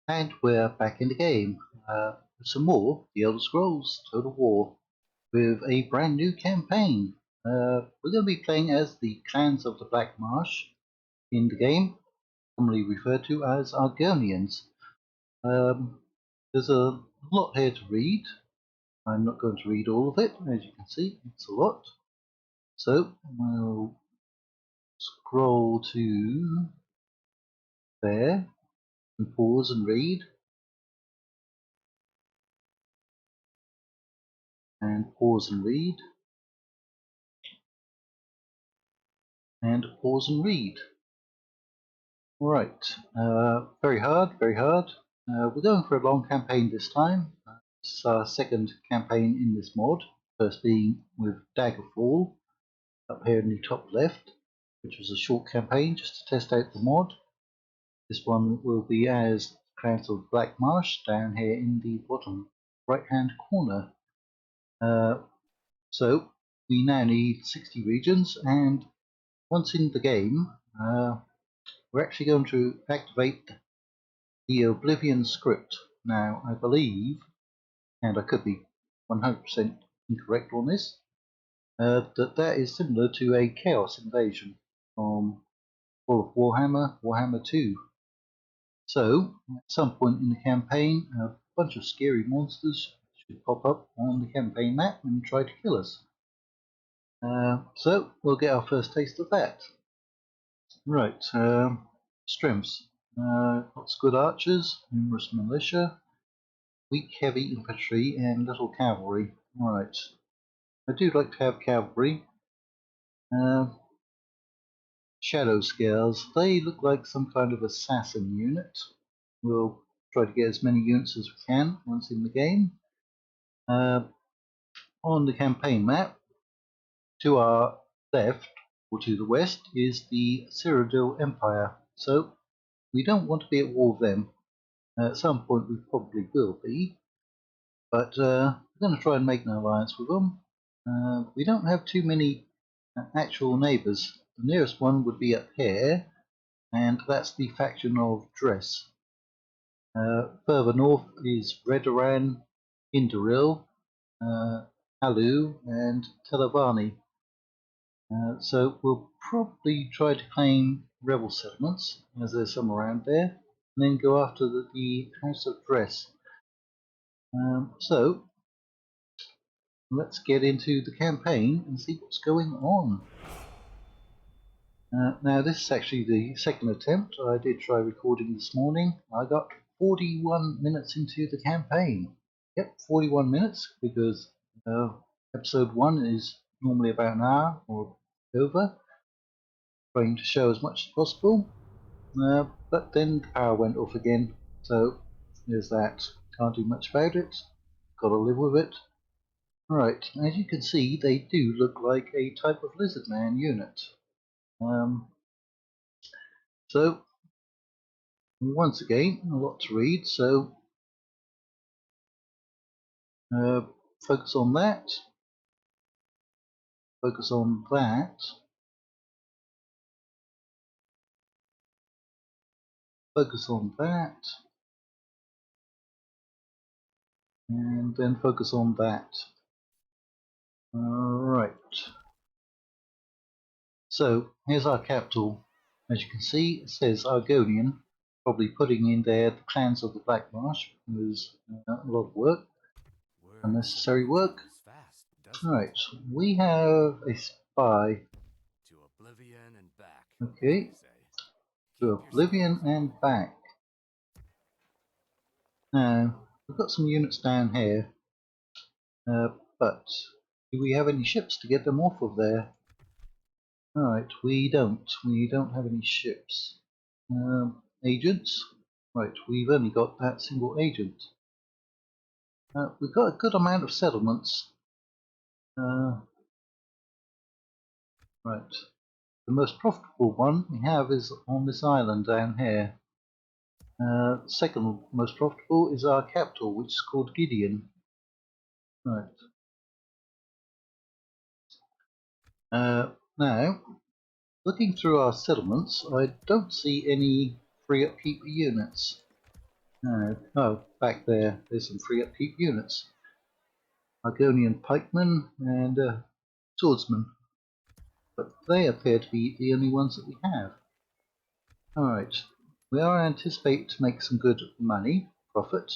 And we're back in the game with some more The Elder Scrolls Total War with a brand new campaign. We're going to be playing as the clans of the Black Marsh in the game, commonly referred to as Argonians. Um, there's a lot here to read. I'm not going to read all of it, as you can see, it's a lot. So we'll scroll to there and pause and read, and pause and read, and pause and read. Right, very hard, very hard. We're going for a long campaign this time. This is our second campaign in this mod, first being with Daggerfall up here in the top left, which was a short campaign just to test out the mod. This one will be as Clans of Black Marsh down here in the bottom right hand corner. So we now need 60 regions, and once in the game, we're actually going to activate the Oblivion script. Now, I believe, and I could be 100% incorrect on this, that is similar to a Chaos Invasion from all of Warhammer, Warhammer 2. So, at some point in the campaign, a bunch of scary monsters should pop up on the campaign map and try to kill us. So, we'll get our first taste of that. Right, strengths. Lots of good archers, numerous militia, weak heavy infantry, and little cavalry. Right, I do like to have cavalry. Shadow Scales, they look like some kind of assassin unit. We'll try to get as many units as we can once in the game. On the campaign map, to our left, or to the west, is the Cyrodiil Empire. So we don't want to be at war with them. At some point we probably will be, but we're going to try and make an alliance with them. We don't have too many actual neighbours. The nearest one would be up here, and that's the faction of Dress. Further north is Redoran, Indoril, Alu, and Televani. So we'll probably try to claim rebel settlements, as there's some around there, and then go after the House of Dress. So let's get into the campaign and see what's going on. Now this is actually the second attempt. I did try recording this morning. I got 41 minutes into the campaign. Yep, 41 minutes, because episode 1 is normally about an hour or over, trying to show as much as possible. But then the power went off again, so there's that. Can't do much about it. Gotta live with it. Right, as you can see, they do look like a type of lizard man unit. So, once again, a lot to read, so focus on that, focus on that, focus on that, and then focus on that. Alright, so here's our capital. As you can see, it says Argonian, probably putting in there the clans of the Black Marsh. There's a lot of work, unnecessary work. Right, we have a spy. To Oblivion and back. Okay, to Oblivion and back. Now, we've got some units down here, but do we have any ships to get them off of there? Alright, we don't. We don't have any ships. Agents? Right, we've only got that single agent. We've got a good amount of settlements. Right. The most profitable one we have is on this island down here. Second most profitable is our capital, which is called Gideon. Right. Now, looking through our settlements, I don't see any free upkeep units. Oh, back there, there's some free upkeep units. Argonian pikemen and swordsmen. But they appear to be the only ones that we have. Alright, we are anticipating to make some good money, profit.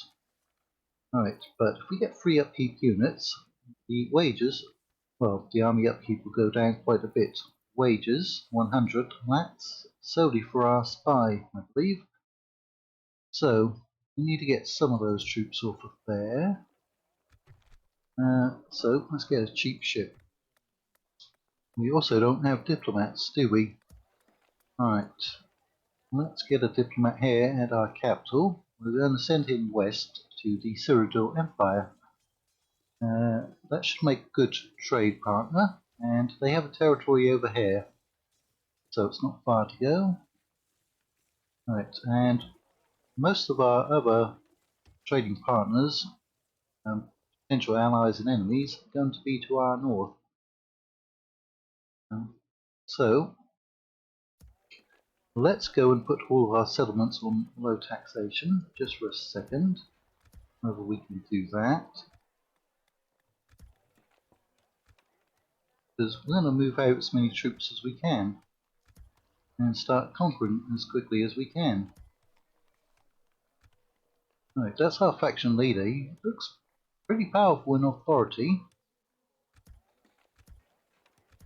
Alright, but if we get free upkeep units, the wages, well, the army upkeep will go down quite a bit. Wages, 100, that's solely for our spy, I believe. So, we need to get some of those troops off of there. So, let's get a cheap ship. We also don't have diplomats, do we? Alright, let's get a diplomat here at our capital. We're going to send him west to the Cyrodiil Empire. That should make a good trade partner, and they have a territory over here, so it's not far to go. Right, and most of our other trading partners, potential allies and enemies, are going to be to our north. So, let's go and put all of our settlements on low taxation, just for a second, whether we can do that. Because we're going to move out as many troops as we can, and start conquering as quickly as we can. Right, that's our faction leader. He looks pretty powerful in authority.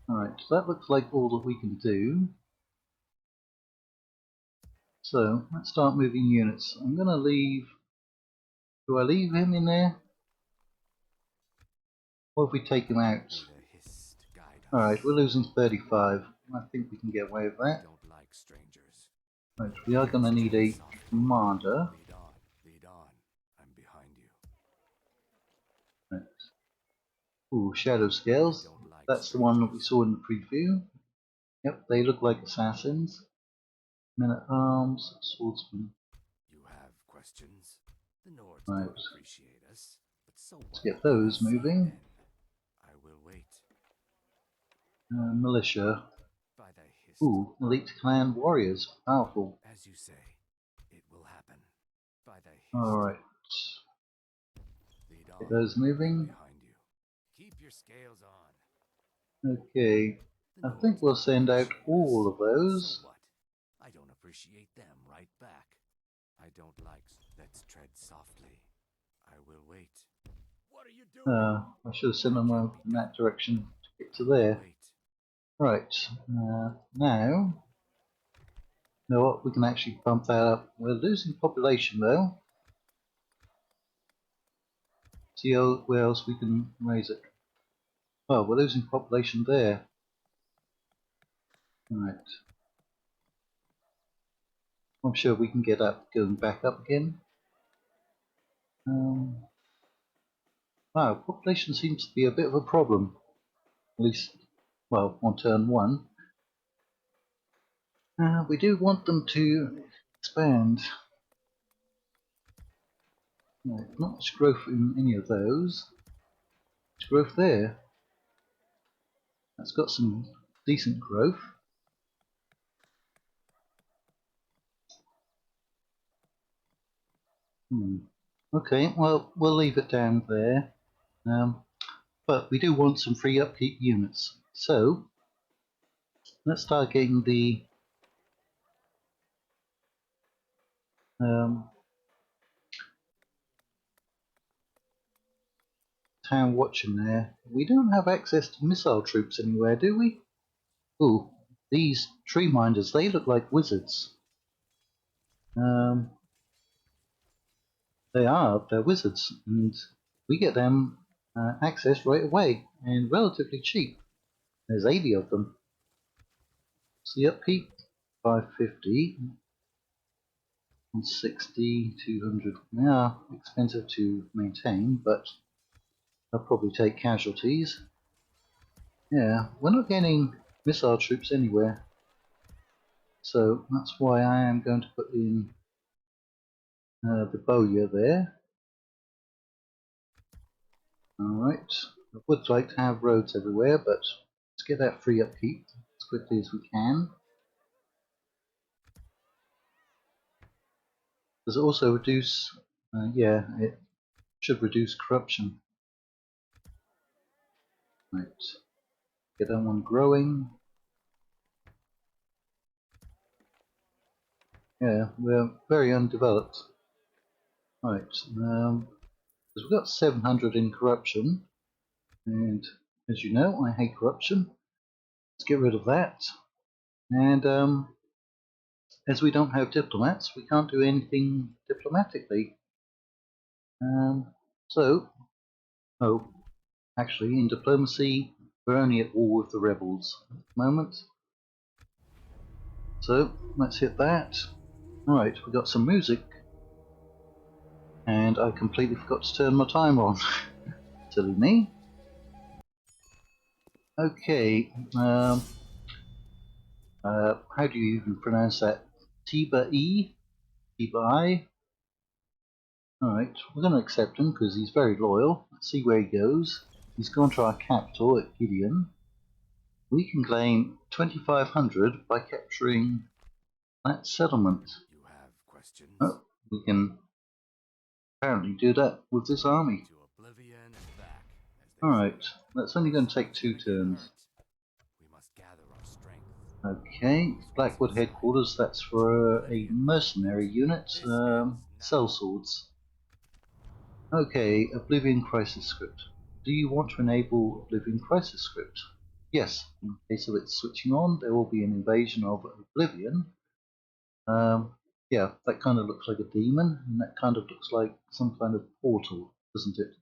Alright, so that looks like all that we can do. So, let's start moving units. I'm going to leave... Do I leave him in there? Or if we take him out? Alright, we're losing 35. I think we can get away with that. Right, we are going to need a commander. Lead on. I'm behind you. Right. Ooh, shadow scales. That's the one that we saw in the preview. Yep, they look like assassins. Men-at-arms, swordsmen. You have questions? The Nords Right. don't appreciate us, but so Let's what? get those moving. I will wait. Militia. By the history. Ooh, elite clan warriors. Powerful. As you say, it will happen. By the history. Alright. Lead on. Get those moving. Behind you. Keep your scales on. Okay. I think we'll send out all of those. So what? I don't appreciate them right back. I don't like. Let's tread softly. I will wait. What are you doing? I should have sent them in that direction to get to there. Right. Now, you know what? We can actually bump that up. We're losing population though. See where else we can raise it. Oh, we're losing population there. Right. I'm sure we can get up, going back up again. Wow, population seems to be a bit of a problem. At least, well, on turn one. We do want them to expand. Right, not much growth in any of those. Much growth there. That's got some decent growth. Okay, well, we'll leave it down there. But we do want some free upkeep units. So, let's start getting the town watch in there. We don't have access to missile troops anywhere, do we? Ooh, these tree minders, they look like wizards. They're wizards, and we get them access right away, and relatively cheap. There's 80 of them. So the upkeep, 550, 160, 200. They are expensive to maintain, but they'll probably take casualties. Yeah, we're not getting missile troops anywhere. So that's why I am going to put in the bowyer there. Alright, I would like to have roads everywhere, but let's get that free upkeep as quickly as we can. Does it also reduce? Yeah, it should reduce corruption. Right. Get that one growing. Yeah, we're very undeveloped. Right. Because we've got 700 in corruption, and as you know, I hate corruption. Let's get rid of that. And as we don't have diplomats, we can't do anything diplomatically. So, oh, actually, in diplomacy, we're only at war with the rebels at the moment. So, let's hit that. Right, we got some music. And I completely forgot to turn my timer on. Silly me. Okay, how do you even pronounce that? Tiba E? Tiba I? Alright, we're going to accept him because he's very loyal. Let's see where he goes. He's gone to our capital at Gideon. We can claim 2,500 by capturing that settlement. You have questions? Oh, we can apparently do that with this army. To Oblivion and back, as they Alright, say. that's only going to take 2 turns. We must gather our strength. Okay, Blackwood headquarters, that's for a mercenary unit, sellswords. Okay, Oblivion crisis script. Do you want to enable Oblivion crisis script? Yes, in case of it switching on, there will be an invasion of Oblivion. Yeah, that kind of looks like a demon, and that kind of looks like some kind of portal, doesn't it?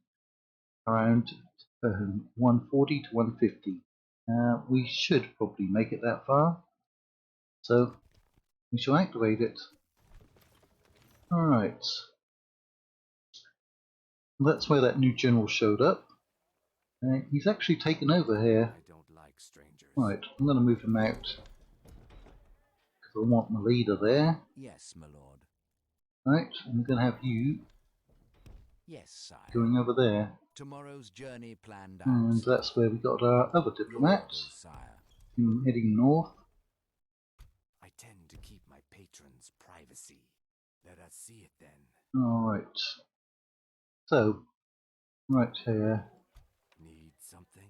Around 140 to 150. We should probably make it that far. So, we shall activate it. Alright. That's where that new general showed up. He's actually taken over here. I don't like strangers. Right, I'm going to move him out. Because I want my leader there. Yes, my lord. Right, I'm going to have you Yes, sire. going over there. Tomorrow's journey planned out. And that's where we got our other diplomat. Sire. Heading north. I tend to keep my patrons' privacy. Let us see it then. Alright. So, right here. Need something?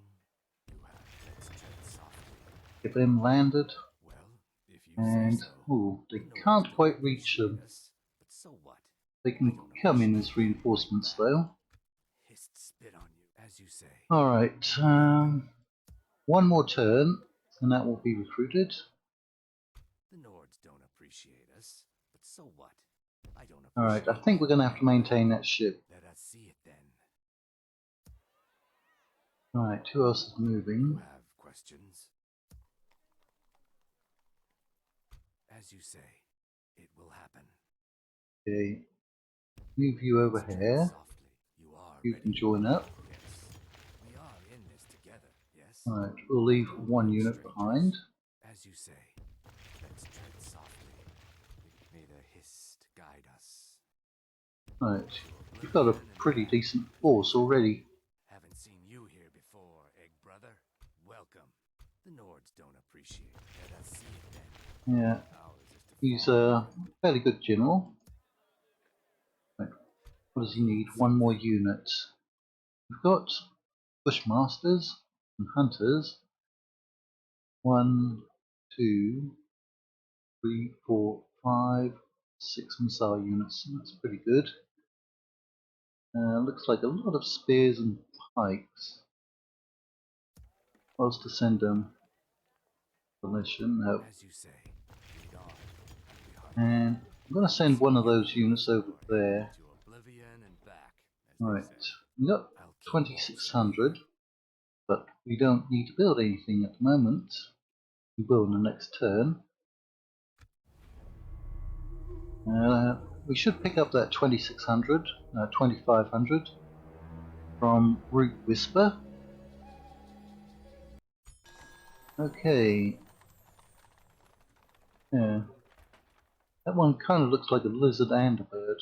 You have. Let's tread softly. Get them landed. Well, if you And, say so. oh, they No can't one's quite gonna reach them. appreciate us, but so what? They can come in as reinforcements though. Hist spit on you, as you say. Alright, one more turn, and that will be recruited. The Nords don't appreciate us, but so what? I don't appreciate. Alright, I think we're going to have to maintain that ship. Let us see it then. Alright, who else is You moving? have questions? As you say, it will happen. Okay, move you over Tread here. softly. You are You ready. can join up. Yes. We are in this together, yes? Alright, we'll leave I don't one like unit strangers. behind. As you say, let's tread softly. May the Hist guide us. Right, you've got a pretty decent force already. Haven't seen you here before, egg brother. Welcome. The Nords don't appreciate. Let us see it then. Yeah, Ours is to he's follow. a fairly good general. Right, what does he need? One more unit. We've got bushmasters and hunters. 1, 2, 3, 4, 5, 6 missile units. That's pretty good. Looks like a lot of spears and pikes. What else to send them? Volition, no. As you say, lead on. We are And I'm going to send one of those units over there. to Oblivion and back, as they Right, say. we got I'll keep 2,600, but we don't need to build anything at the moment. We will in the next turn. We should pick up that 2,600, 2,500 from Root Whisper. Okay. Yeah. That one kind of looks like a lizard and a bird.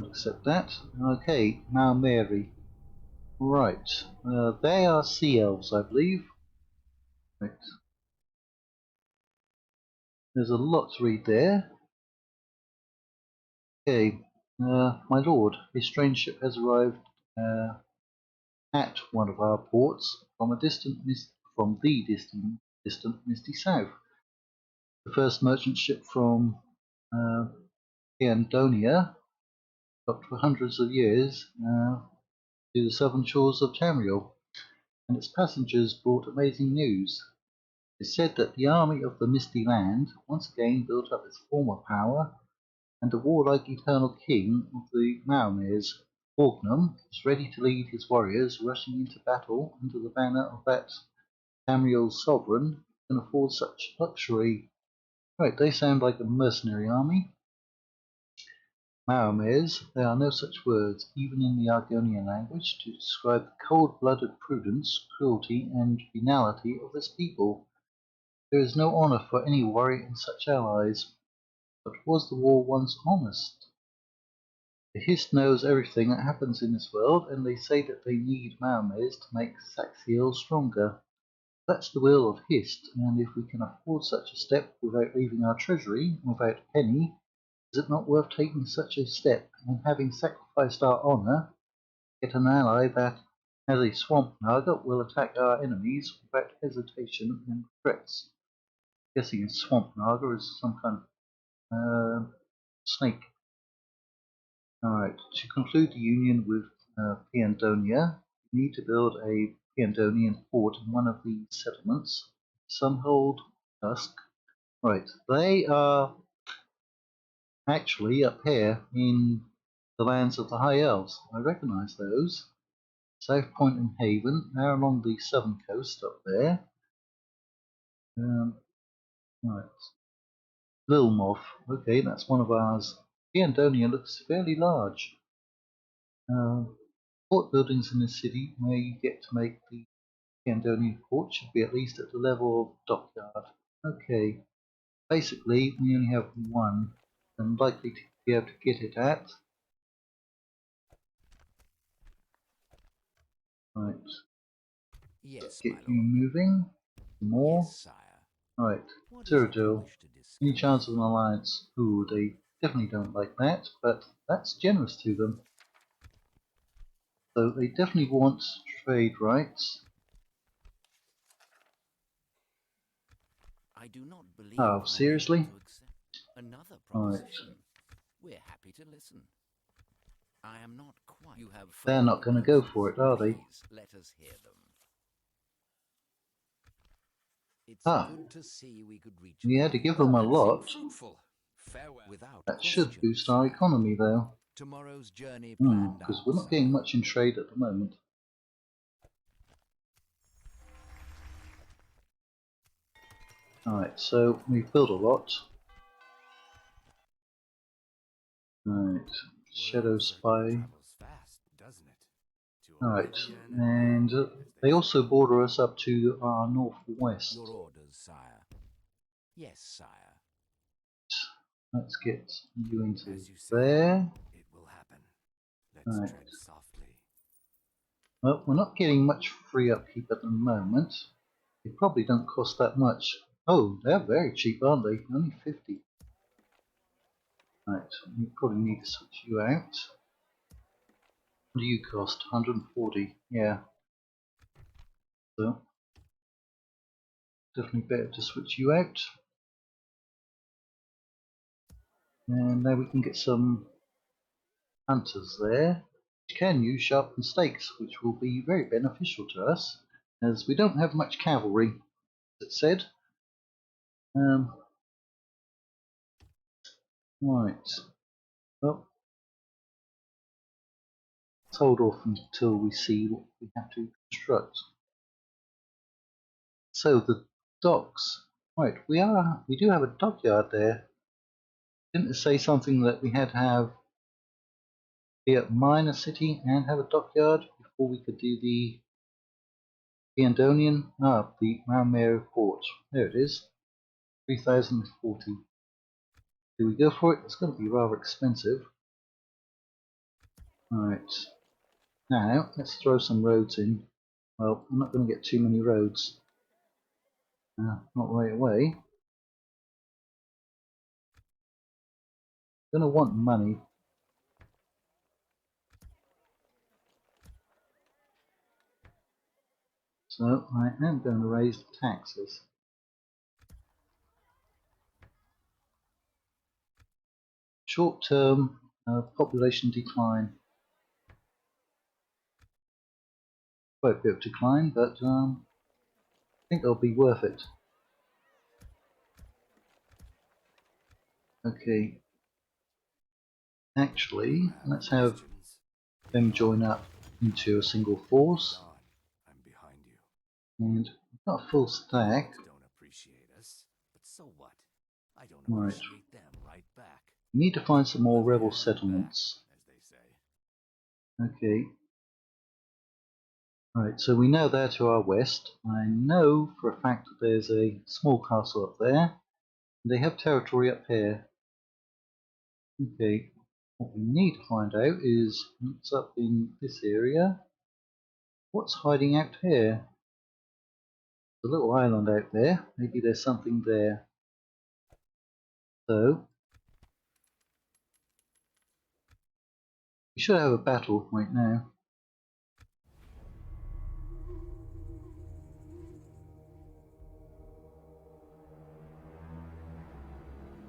I'll accept that. Okay, now Mary. Right. They are sea elves, I believe. Right. There's a lot to read there. Okay, my lord, a strange ship has arrived at one of our ports from from the distant misty south. The first merchant ship from uh, Andonia, docked for hundreds of years to the southern shores of Tamriel, and its passengers brought amazing news. It is said that the army of the Misty Land once again built up its former power, and the warlike eternal king of the Maomares, Orgnum, is ready to lead his warriors rushing into battle under the banner of that Tamriel's sovereign can afford such luxury. Right, they sound like a mercenary army. Maomares, there are no such words, even in the Argonian language, to describe the cold-blooded prudence, cruelty, and venality of this people. There is no honor for any warrior in such allies. But was the war once honest? The Hist knows everything that happens in this world, and they say that they need Maomares to make Saxiel stronger. That's the will of Hist, and if we can afford such a step without leaving our treasury, without a penny, is it not worth taking such a step, and having sacrificed our honor, get an ally that, as a swamp naga, will attack our enemies without hesitation and threats? Guessing a swamp naga is some kind of snake. Alright, to conclude the union with Piandonia, you need to build a Piandonian fort in one of these settlements. Sunhold, Dusk. Right, they are actually up here in the lands of the High Elves. I recognise those. South Point and Haven, they're along the southern coast up there. Right, Lilmoth, okay, that's one of ours. Piandonia looks fairly large. Port buildings in the city where you get to make the Candonian port should be at least at the level of dockyard. Okay, basically we only have one and likely to be able to get it at. Right, Yes, get my you lord. moving. More. Yes, sire. Right, What is it you Cyrodiil. wish to discuss? Any chance of an alliance? Ooh, they definitely don't like that, but that's generous to them. So they definitely want trade rights. I do not believe Oh, I'm seriously? able to accept another Right, proposition. We're happy to listen. I am not quite. You have they're further not going to go proposals. for it, are they? Please let us hear them. It's Ah, good to see we could reach. we had to give them Well, a that seemed lot. fruitful. Farewell. Without That question, should boost our sire. economy, though. Tomorrow's journey planned Because out, we're not getting sire. much in trade at the moment. Alright, so we've built a lot. Alright, Shadow Word certainly Spy. travels fast, doesn't it? To Alright, Oblivion and beyond, as they they also say. border us up to our northwest. Your orders, sire. Yes, sire. Let's get you into As you say, there. it will happen. Let's Alright, tread softly. well, we're not getting much free upkeep at the moment. They probably don't cost that much. Oh, they're very cheap, aren't they? Only 50. Right, we probably need to switch you out. What do you cost? 140. Yeah. So definitely better to switch you out. And now we can get some hunters there, which can use sharpened stakes, which will be very beneficial to us, as we don't have much cavalry, as it said. Right. Well, let's hold off until we see what we have to construct. So the docks. Right, we do have a dockyard there. Didn't it say something that we had to have be at Minor City and have a dockyard before we could do the Andonian? Ah, the Malmero port. There it is. 3040. Do we go for it? It's going to be rather expensive. Alright. Now, let's throw some roads in. Well, I'm not going to get too many roads. Not right away. Going to want money. So I am going to raise the taxes. Short-term population decline. Quite a bit of decline, but I think it'll be worth it. Okay. Actually, let's have them join up into a single force. I'm behind you. And we've got a full stack. Don't appreciate us, but so what? I don't Right. appreciate them right back. We need to find some more rebel settlements. As they say. Okay. Right, so we know they're to our west. I know for a fact that there's a small castle up there. They have territory up here. Okay. What we need to find out is what's up in this area. What's hiding out here? There's a little island out there. Maybe there's something there. So we should have a battle right now.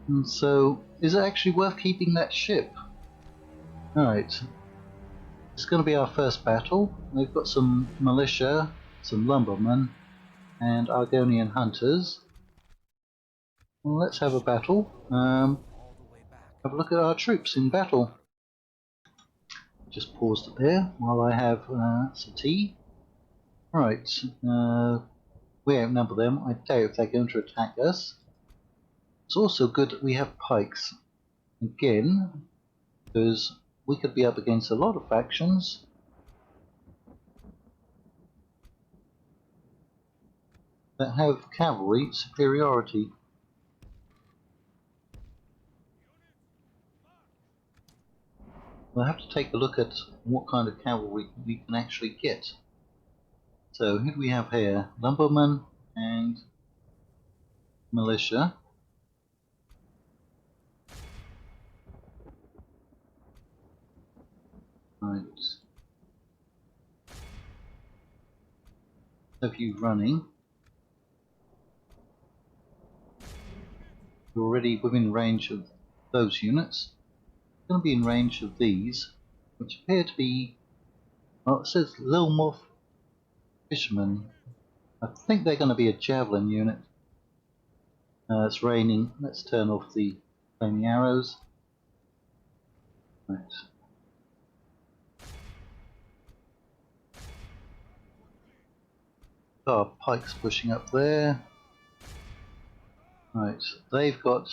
And so, is it actually worth keeping that ship? Alright. It's going to be our first battle. We've got some militia, some lumbermen, and Argonian hunters. Well, let's have a battle. Have a look at our troops in battle. Just paused it there while I have some tea. Right, we outnumber them. I doubt if they're going to attack us. It's also good that we have pikes. Again, because we could be up against a lot of factions. That have cavalry superiority. We'll have to take a look at what kind of cavalry we can actually get. So who do we have here? Lumbermen and militia. Right. Have you running? You're already within range of those units. Going to be in range of these, which appear to be, well, it says Lilmoth Fishermen. I think they're going to be a javelin unit. It's raining. Let's turn off the flaming arrows. Right. Our pikes pushing up there. Right, they've got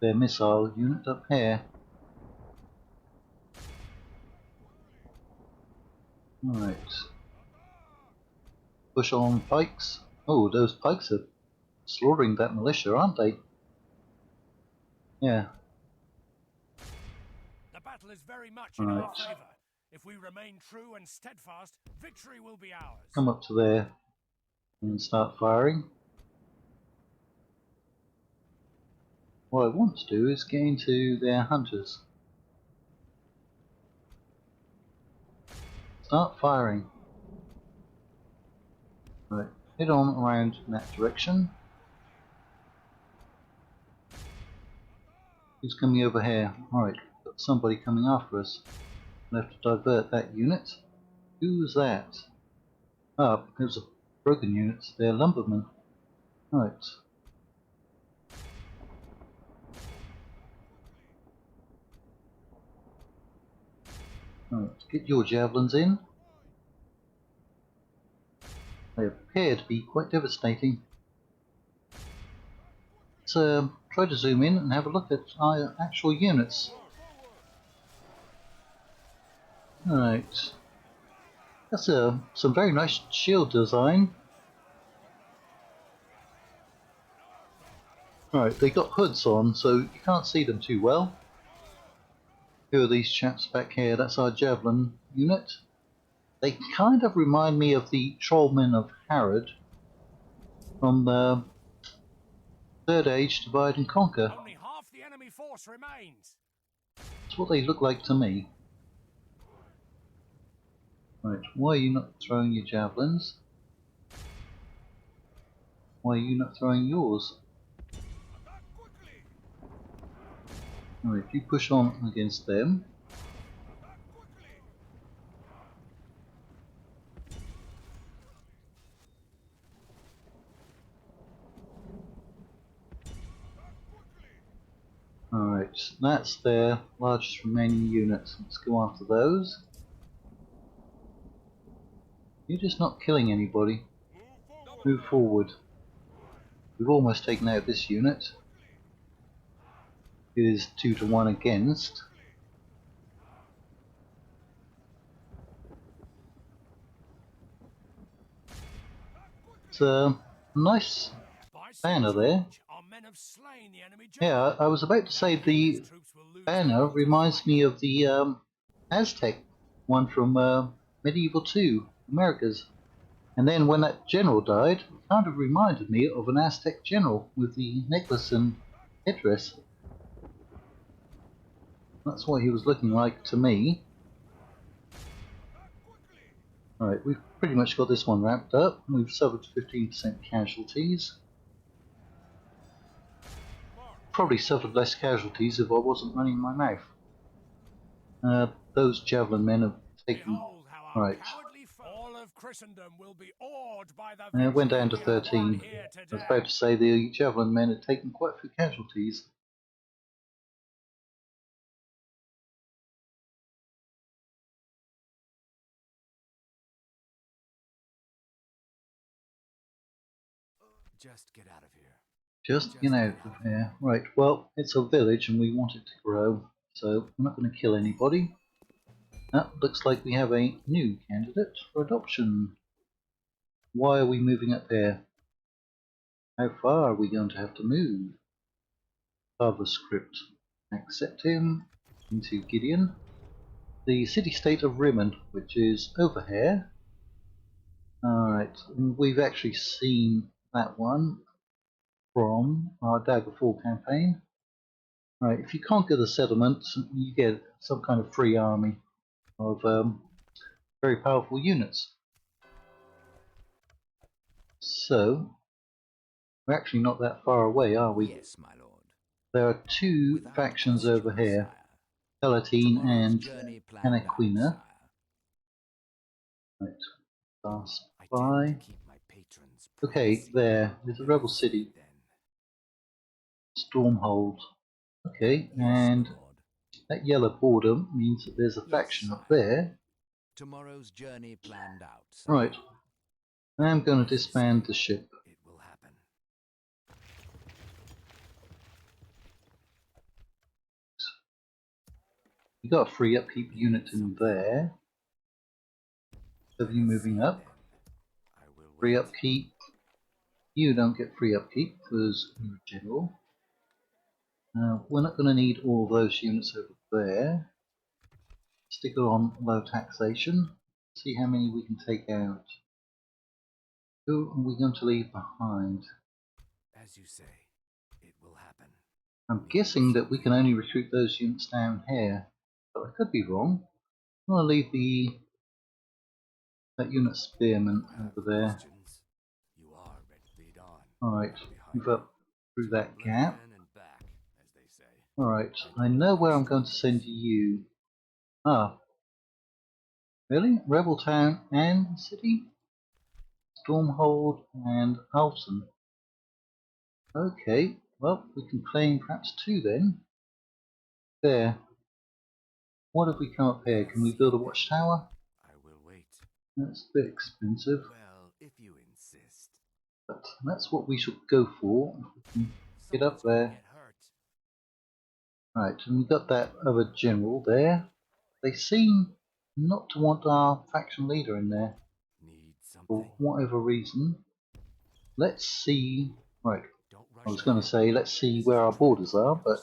their missile unit up here. Right. Push on pikes. Oh, those pikes are slaughtering that militia, aren't they? Yeah. The battle is very much in our favor. If we remain true and steadfast, victory will be ours. Come up to there and start firing. What I want to do is get into their hunters. Start firing. Right, head on around in that direction. Who's coming over here? Alright, got somebody coming after us. We'll have to divert that unit. Who's that? Ah, there's a broken unit. They're lumbermen. Right. Right, get your javelins in. They appear to be quite devastating. Let's try to zoom in and have a look at our actual units. Right. That's some very nice shield design. Right, they got hoods on, so you can't see them too well. Who are these chaps back here? That's our javelin unit. They kind of remind me of the trollmen of Harrod from the Third Age Divide and Conquer. Only half the enemy force remains. That's what they look like to me. Right, why are you not throwing your javelins? Why are you not throwing yours? Alright, if you push on against them. Alright, that's their largest remaining unit. Let's go after those. You're just not killing anybody. Move forward. We've almost taken out this unit. It is 2 to 1 against. It's a nice banner there. Yeah, I was about to say the banner reminds me of the Aztec one from Medieval 2, Americas. And then when that general died, it kind of reminded me of an Aztec general with the necklace and headdress. That's what he was looking like to me. Alright, we've pretty much got this one wrapped up. We've suffered 15% casualties. Probably suffered less casualties if I wasn't running my mouth. Those javelin men have taken... Right. It went down to 13. I was about to say the javelin men had taken quite a few casualties. Just get out of here. Just get out of here. Right, well, it's a village and we want it to grow, so we're not going to kill anybody. That looks like we have a new candidate for adoption. Why are we moving up there? How far are we going to have to move? Other script. Accept him into Gideon. The city-state of Rimmen, which is over here. Alright, we've actually seen that one from our Daggerfall campaign. Right, if you can't get a settlement, you get some kind of free army of very powerful units. So, we're actually not that far away, are we? Yes, my lord. There are two factions over here, Palatine and Anaquina. Right, pass by. Okay, there's a rebel city. Stormhold. Okay, and that yellow border means that there's a faction up there. Tomorrow's journey planned out. Right. I'm going to disband the ship. It will happen. You got a free upkeep unit in there. Have you moving up? Free upkeep. You don't get free upkeep because you're a general. We're not going to need all those units over there. Stick it on low taxation. See how many we can take out. Who are we going to leave behind? As you say, it will happen. I'm guessing that we can only recruit those units down here, but I could be wrong. I'm going to leave that unit spearman over there. Alright, move up through that gap. Alright, I know where I'm going to send you. Ah, really? Rebel Town and City? Stormhold and Alton. Okay, well, we can claim perhaps two then. There. What if we come up here? Can we build a watchtower? I will wait. That's a bit expensive. Well, if you insist. But that's what we should go for. If we can get up there. Right, and we've got that other general there. They seem not to want our faction leader in there. For whatever reason. Let's see. Right, I was going to say let's see where our borders are, but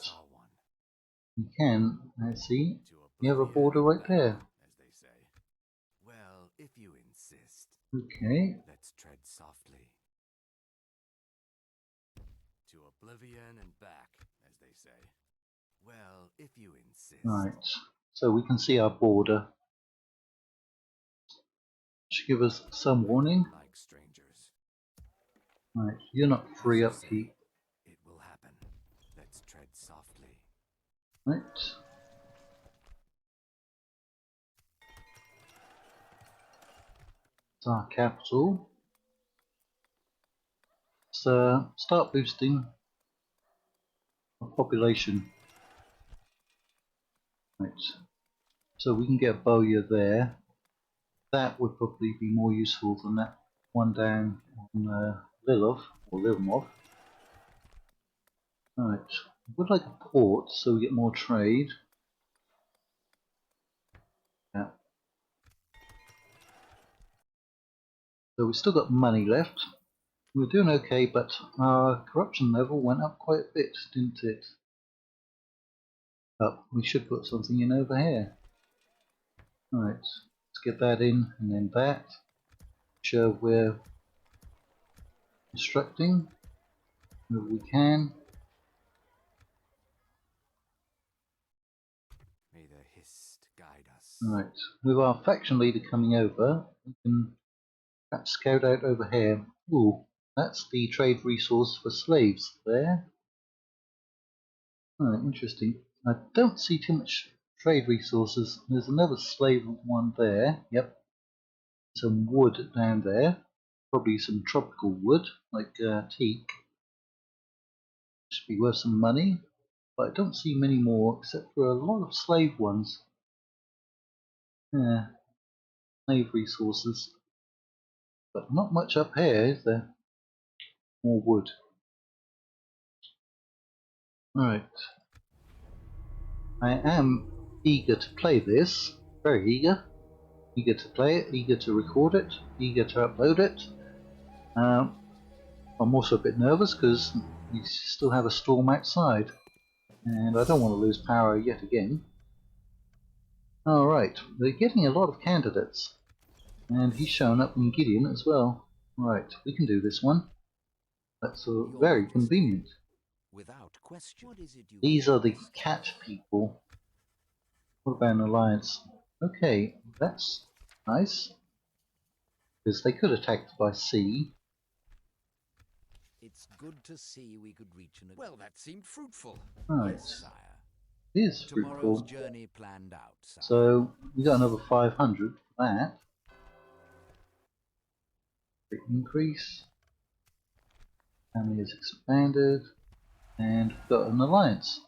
we can. Let's see. We have a border right there. Well, if you insist. Okay. Let's tread softly. To Oblivion and back, as they say. Well, if you insist. Right. So we can see our border. Should give us some warning. Like strangers. Right, you're not free upkeep. It will happen. Let's tread softly. Right. It's our capital. So start boosting our population. Right. So we can get Bowyer there. That would probably be more useful than that one down on Lilov or Livmov. Right. Would like a port so we get more trade. Yeah. So we've still got money left. We're doing okay, but our corruption level went up quite a bit, didn't it? Oh, we should put something in over here. Right, let's get that in, and then that. Show we're constructing wherever we can. May the Hist guide us. Right, with our faction leader coming over, we can perhaps scout out over here. Ooh, that's the trade resource for slaves there. Oh, interesting. I don't see too much trade resources. There's another slave one there. Yep. Some wood down there. Probably some tropical wood, like teak. Should be worth some money. But I don't see many more, except for a lot of slave ones. Yeah. Slave resources. But not much up here, is there? More wood. Right. I am eager to play this. Very eager. Eager to play it, eager to record it, eager to upload it. I'm also a bit nervous because we still have a storm outside. And I don't want to lose power yet again. Alright, we're getting a lot of candidates. And he's shown up in Gideon as well. Right, we can do this one. That's very convenient. Without question. What is it you These are the cat people. What about an alliance? Okay, that's nice. Because they could attack by sea. It's good to see we could reach an. Well, that seemed fruitful. Right. Yes, sire. It is Tomorrow's fruitful. journey planned out, sire. So we got another 500 for that. Big increase. Family has expanded. And we've got an alliance.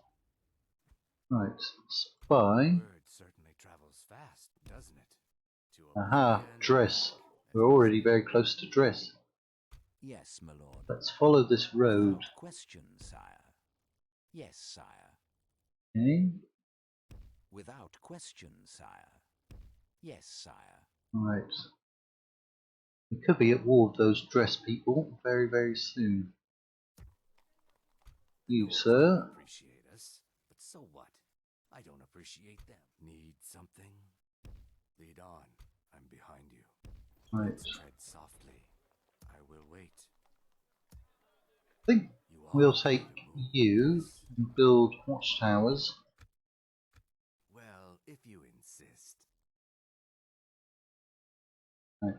Right, spy. Word certainly travels fast, doesn't it? To Aha, Oblivion. dress. We're already very close to dress. Yes, my lord. Let's follow this road. Without question, sire. Yes, sire. Okay. Without question, sire. Yes, sire. Right. We could be at war with those dress people very, very soon. You, Lords sir. don't appreciate us, but so what? I don't appreciate them. Need something? Lead on. I'm behind you. Right. Let's tread softly. I will wait. I think You are we'll free take to move you with us. and build watchtowers. Well, if you insist. Right.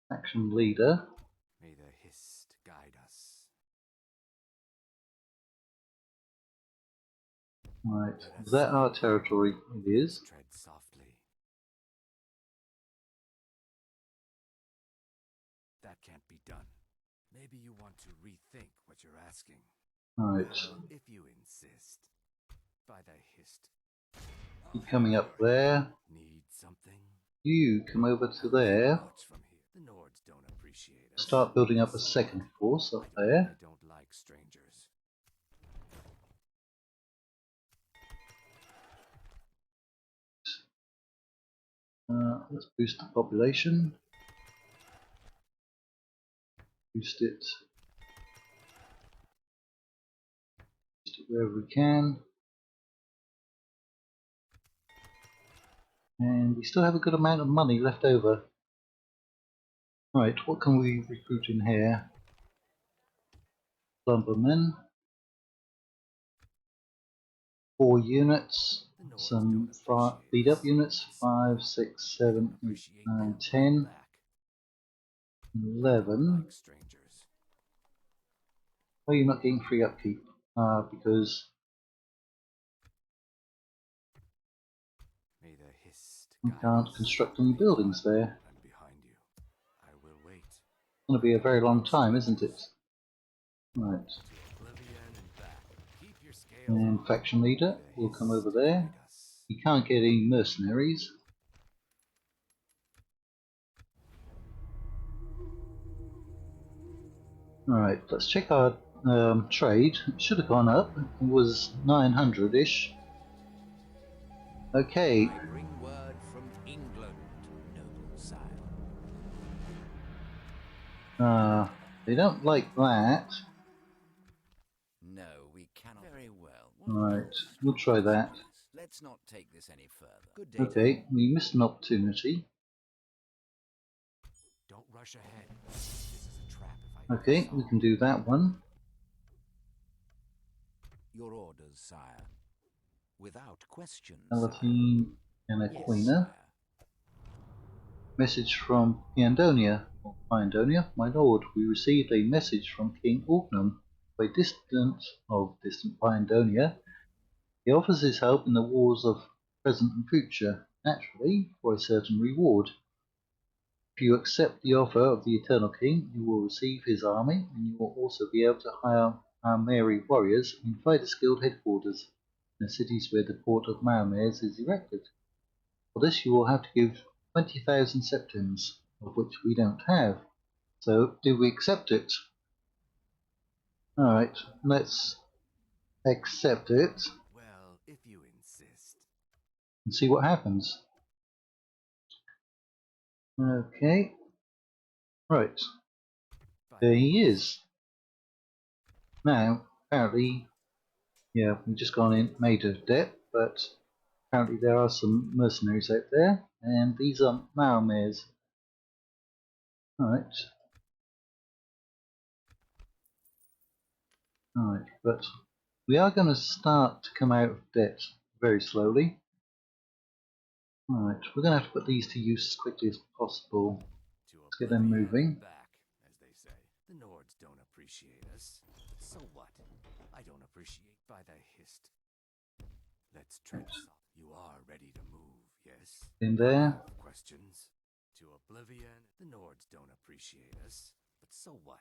Faction leader. May the Hist guide us. Right. Let Is us that see. our territory? It is. Tread softly. That can't be done. Maybe you want to rethink what you're asking. Right. Well, if you insist. By the Hist. Keep coming up there. Need something? You come over to there. Watch from here. The Nords don't appreciate us. Start building up a second force up I there. don't like strangers. Let's boost the population. Boost it. Boost it wherever we can. And we still have a good amount of money left over. Right, what can we recruit in here? Lumbermen. 4 units. The Nords Some don't appreciate beat up us. units. 5, 6, 7, 8, Appreciate 9, them 10, back. 11. Like strangers. Why are you not getting free upkeep? Because May the hist we guide can't us. construct any buildings there. And behind you. I will wait. It's going to be a very long time, isn't it? Right. To Oblivion and back. Keep your scales And on. faction leader May the will come hist over there. guide us. You can't get any mercenaries. Alright, let's check our trade. It should have gone up. It was 900-ish. Okay. I bring word from England, noble sire. They don't like that. No, we cannot. Very well. Alright, we'll try that. Let's not take this any further. Good day. Okay, we missed an opportunity. Don't rush ahead. This is a trap if I Okay, we can do that one. Your orders, sire. Without question. Palatine and Aquina. Yes, Message from Piandonia, or Piandonia. My lord, we received a message from King Orgnum by distant Piandonia. He offers his help in the wars of present and future, naturally, for a certain reward. If you accept the offer of the Eternal King, you will receive his army, and you will also be able to hire our Mary warriors in Fighters Guild headquarters in the cities where the port of Maomares is erected. For this you will have to give 20,000 septims, of which we don't have. So, do we accept it? Alright, let's accept it well, if you insist. and see what happens. Okay. Right. There he is. Now, apparently, yeah, we've just gone in, made a debt, but apparently there are some mercenaries out there, and these are Maomares. Alright. Alright, but we are going to start to come out of debt very slowly. Alright, we're going to have to put these to use as quickly as possible. Let's get them moving. Back, as they say. The Nords don't appreciate us. So what? I don't appreciate by the hist. Let's tread soft. You are ready to move, yes? In there. Questions? To Oblivion. The Nords don't appreciate us. But so what?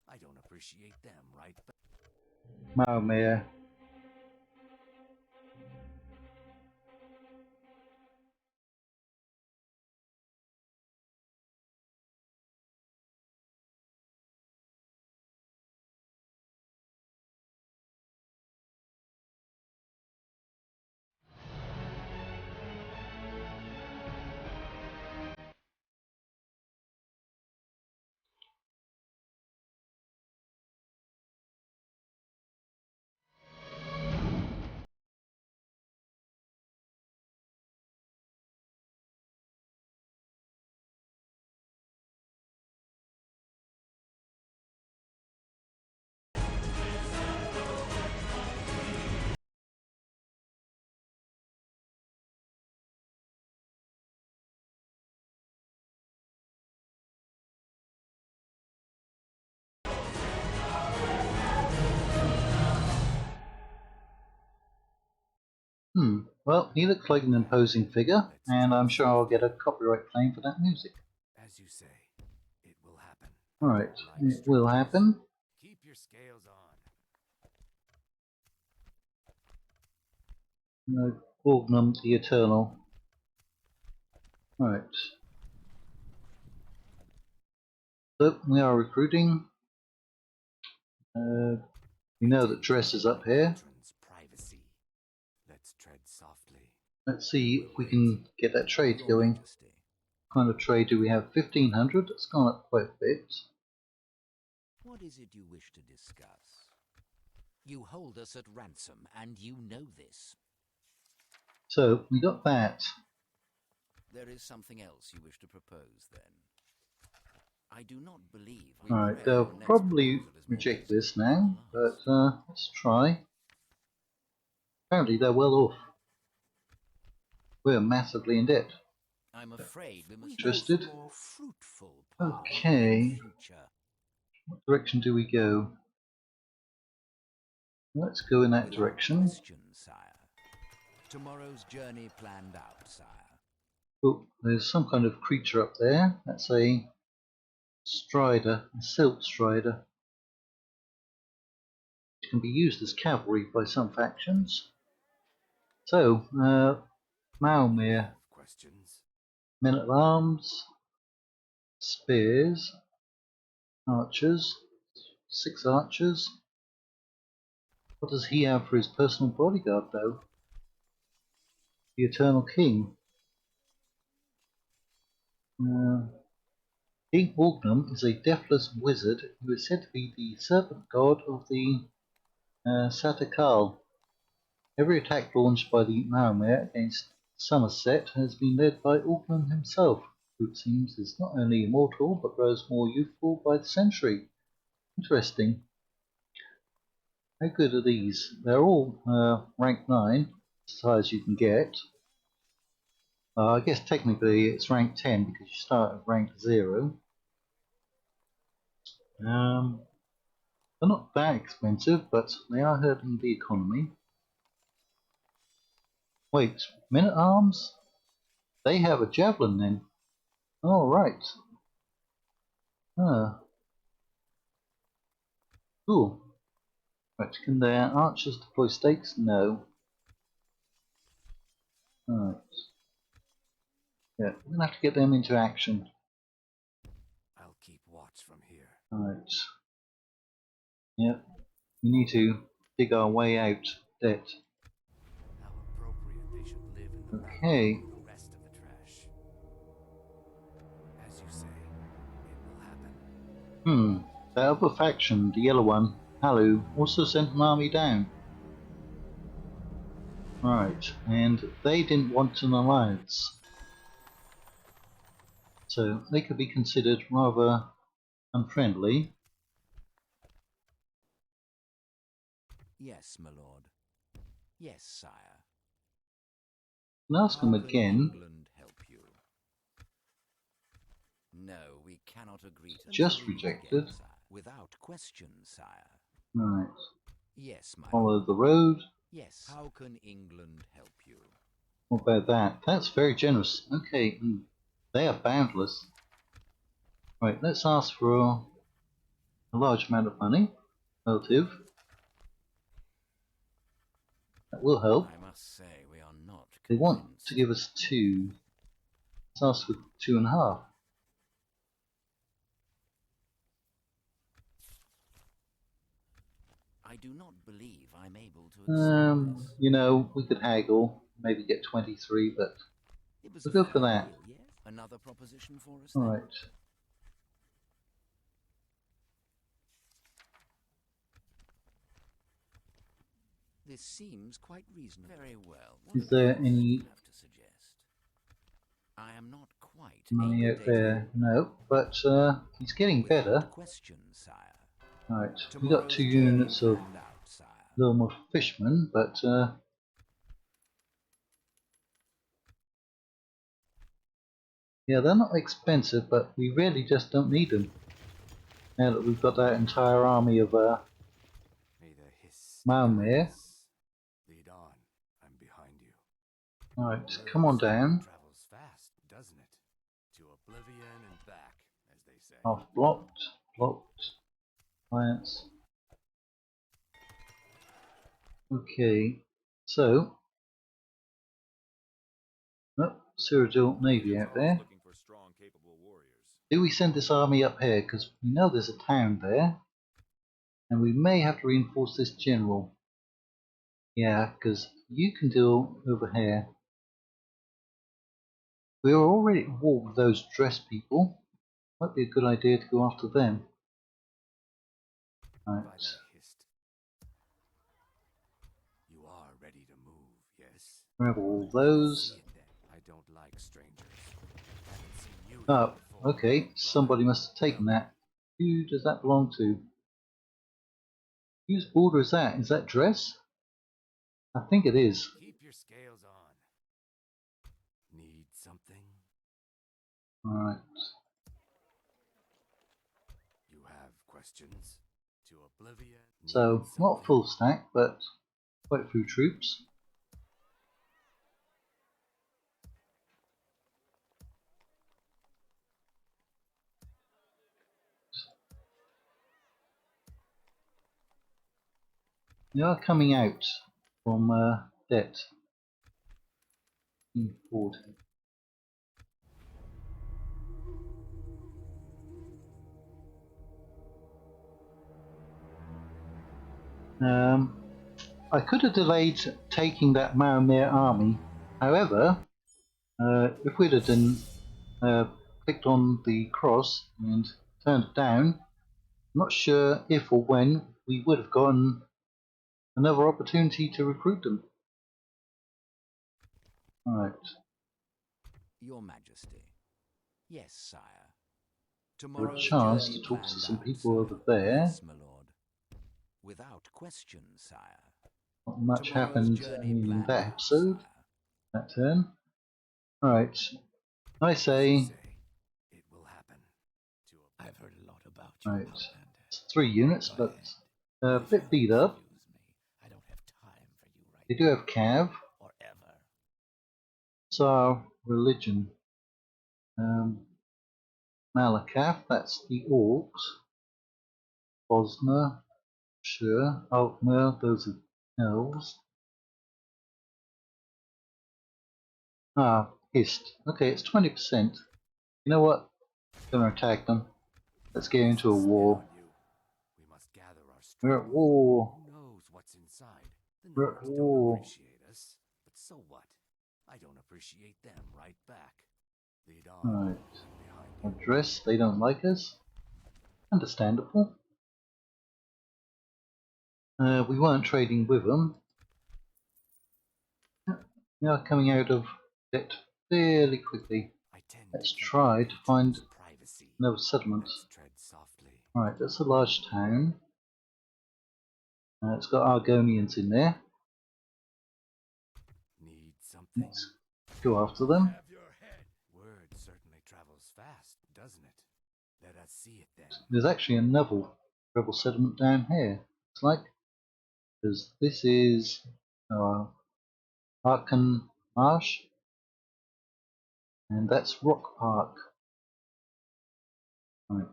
I don't appreciate them, right? Maomere. Well, he looks like an imposing figure, and I'm sure I'll get a copyright claim for that music. As you say, it will happen. Alright, it will happen. Keep your scales on. Orgnum the Eternal. Right. So, we are recruiting. We know that Dress is up here. Privacy. Let's tread softly. Let's see if we can get that trade going. What kind of trade do we have? 1500? It's gone up quite a bit. What is it you wish to discuss? You hold us at ransom, and you know this. So, we got that. There is something else you wish to propose, then. I do not believe. Alright, they'll probably reject this now, but let's try. Apparently they're well off. We're massively in debt. I'm afraid we must Interested? more fruitful Okay. future. What direction do we go? Let's go in that Without direction. question, sire. Tomorrow's journey planned out, sire. Oh, there's some kind of creature up there. That's a strider, a silt strider. It can be used as cavalry by some factions. So, Malmere, Questions? men at arms, spears, archers, 6 archers. What does he have for his personal bodyguard, though? The Eternal King. King Orgnum is a deathless wizard who is said to be the serpent god of the Satakal. Every attack launched by the Maomere against Somerset has been led by Orgnum himself, who it seems is not only immortal but grows more youthful by the century. Interesting. How good are these? They're all rank 9, as high as you can get. I guess technically it's rank 10 because you start at rank 0. They're not that expensive, but they are hurting the economy. Wait, men-at-arms? They have a javelin then. Oh, right. Cool. Right, can their archers deploy stakes? No. Right. Yeah, we're gonna have to get them into action. I'll keep watch from here. Right. Yep. We need to dig our way out debt. How appropriate they should live in the Okay. mountains with the rest of the trash. As you say, it will happen. The other faction, the yellow one, Halu, also sent an army down. Right, and they didn't want an alliance. So they could be considered rather unfriendly. Yes, my lord. Yes, sire. And ask them again. England help you? No, we cannot agree to Just rejected. again, sire. Without question, sire. Right. Yes, my Follow lord. the road. Yes. How can England help you? What about that? That's very generous. Okay, they are boundless. Right, let's ask for a large amount of money. Relative. That will help. I must say we are not convinced. They want to give us 2. Let's ask for 2.5. I do not believe I'm able to accept this. You know, we could haggle, maybe get 23, but we'll go for that. Deal, yes? Another proposition for us. Alright. This seems quite reasonable. Very well. Is there any have to suggest? I am not quite money out there? No, but he's getting better. Question, sire. Right, we got 2 units of little more fishermen, but yeah, they're not expensive, but we really just don't need them. Now that we've got that entire army of Malmere. Lead on. I'm behind you. Alright, come on down. Travels fast, doesn't it? To Oblivion and back, as they say. Half blocked, blocked, alliance. Okay, so Cyrodiil Navy out there. Do we send this army up here? Because we know there's a town there. And we may have to reinforce this general. Yeah, because you can deal over here. We are already at war with those dress people. Might be a good idea to go after them. Right. You are ready to move, yes? Grab all those. I don't like strangers. Oh, okay. Somebody must have taken that. Who does that belong to? Whose border is that? Is that dress? I think it is. Keep your scales on. Need something? Alright. You have questions? To Oblivion? So, not full stack, but quite a few troops. They are coming out from debt. 40. I could have delayed taking that Maramir army. However, if we'd have done, clicked on the cross and turned it down, I'm not sure if or when we would have gotten another opportunity to recruit them. Alright. Your Majesty. Yes, sire. A chance to talk to some people over there. Yes, my lord. Without question, sire. Not much happened in that episode, that turn. Alright. I say it will happen. I've heard a lot about you. Right. It's 3 units, but a bit beat up. I don't have time for you right they do have Cav. or ever. So religion. Malakath, that's the orcs. Bosna, sure. Altmer, those are elves. Ah, Hist. Okay, it's 20%. You know what? I'm gonna attack them. Let's get into a war. We must gather our strength. We're at war. Who knows what's inside? The We're at Nords don't war. appreciate us, but so what? I don't appreciate them right back. Lead on. Right. Behind you. Address, they don't like us. Understandable. We weren't trading with them. We are coming out of debt fairly quickly. Let's try to find another settlement. Right, that's a large town. It's got Argonians in there. Need something? Let's go after them. Word certainly travels fast, doesn't it? Let us see it then. There's actually another rebel settlement down here. It's like, because this is Marsh, and that's Rock Park. Right.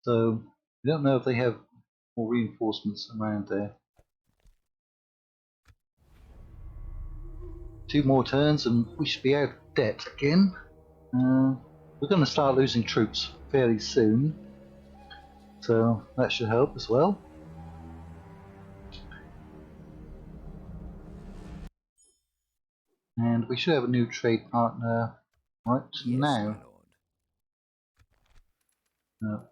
So we don't know if they have more reinforcements around there. 2 more turns and we should be out of debt again. We're going to start losing troops fairly soon, so that should help as well. And we should have a new trade partner right now.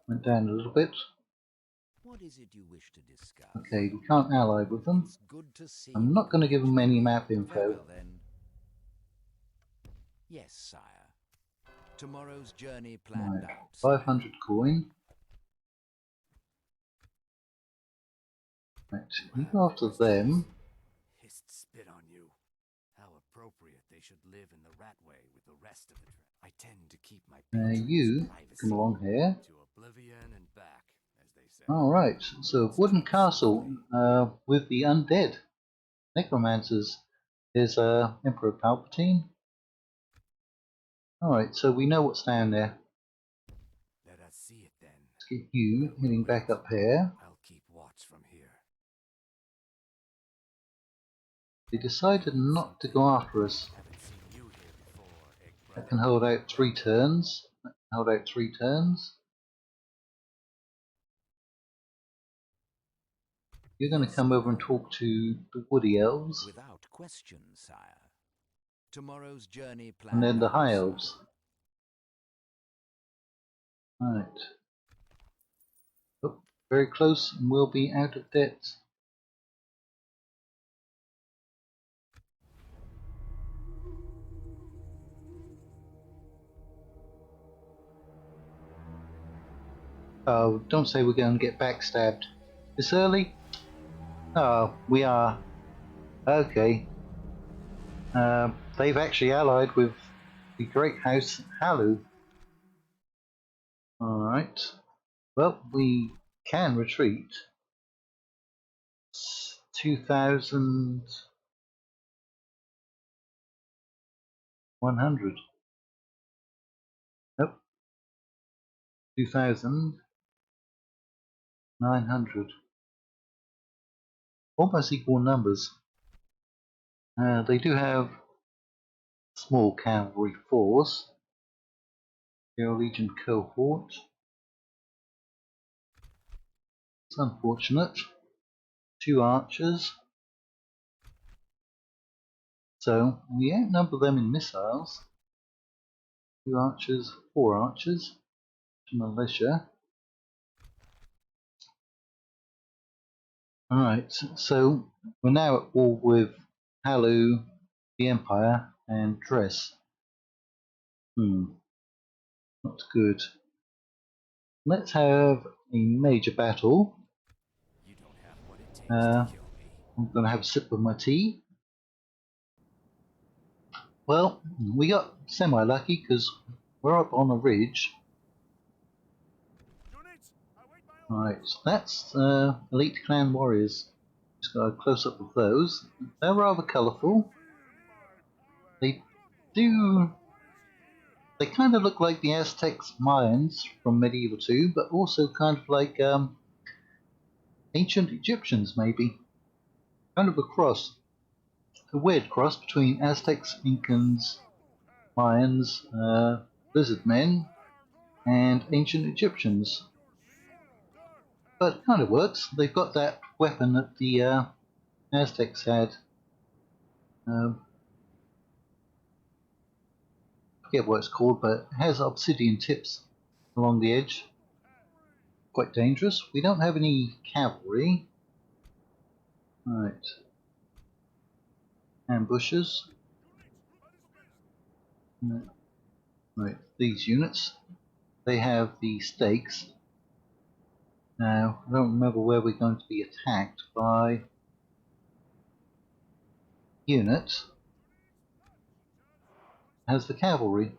Went down a little bit. What is it you wish to discuss? Okay, we can't ally with them. It's good to see I'm not going to give them any map info. Very well, then. Yes, sire. Tomorrow's journey planned Right. out. 500 coin. Right, you go after them. Hist spit on you. How appropriate they should live in the Ratway with the rest of the I tend to keep my You come along here. to Oblivion and back, as they say. Alright, so wooden castle with the undead. Necromancers is Emperor Palpatine. Alright, so we know what's down there. Let us see it then. Let's get you heading back up here. I'll keep watch from here. They decided not to go after us. Haven't seen you here before, That can hold out 3 turns. That can hold out 3 turns. You're going to come over and talk to the Woody Elves. Without question, sire. Tomorrow's journey planned. And then the High Elves. Right. Oh, very close and we'll be out of debt. Oh, don't say we're going to get backstabbed this early. Oh, we are. Okay. They've actually allied with the Great House Halu. Alright. Well, we can retreat. 2,100. Nope, 2,900. Almost equal numbers. They do have small cavalry force. Your Legion cohort. It's unfortunate. 2 archers. So we outnumber them in missiles. 2 archers, 4 archers. Militia. Alright, so we're now at war with Halu, the Empire, and Dress. Not good. Let's have a major battle. You don't have what it takes to kill me. I'm going to have a sip of my tea. Well, we got semi-lucky because we're up on a ridge. Right, that's elite clan warriors. Just got a close-up of those. They're rather colourful. They kind of look like the Aztecs Mayans from Medieval 2, but also kind of like ancient Egyptians, maybe. Kind of a cross. A weird cross between Aztecs, Incans, Mayans, lizard men, and ancient Egyptians. But it kind of works. They've got that weapon that the Aztecs had. I forget what it's called, but it has obsidian tips along the edge. Quite dangerous. We don't have any cavalry. Right. Ambushes. Right, these units. They have the stakes. Now, I don't remember where we're going to be attacked by. Unit has the cavalry.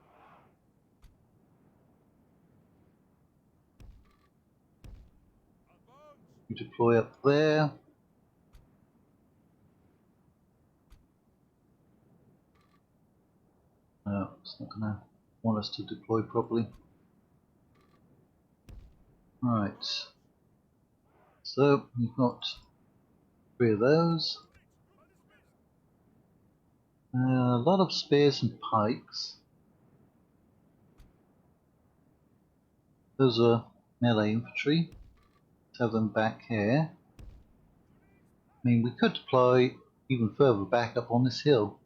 We deploy up there. No, it's not going to want us to deploy properly. Right. So we've got 3 of those. A lot of spears and pikes. Those are melee infantry. Let's have them back here. I mean, we could deploy even further back up on this hill.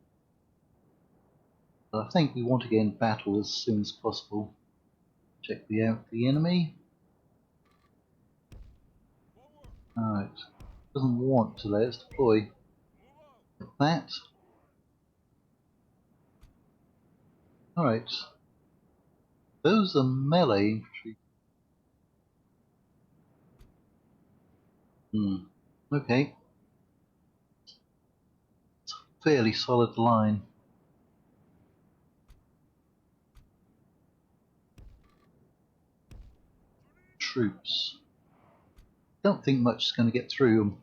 But I think we want to get in battle as soon as possible. Check out the enemy. Alright. Doesn't want to let us deploy. Like that. Alright. Those are melee infantry. Okay. It's a fairly solid line. Troops. Don't think much is going to get through them.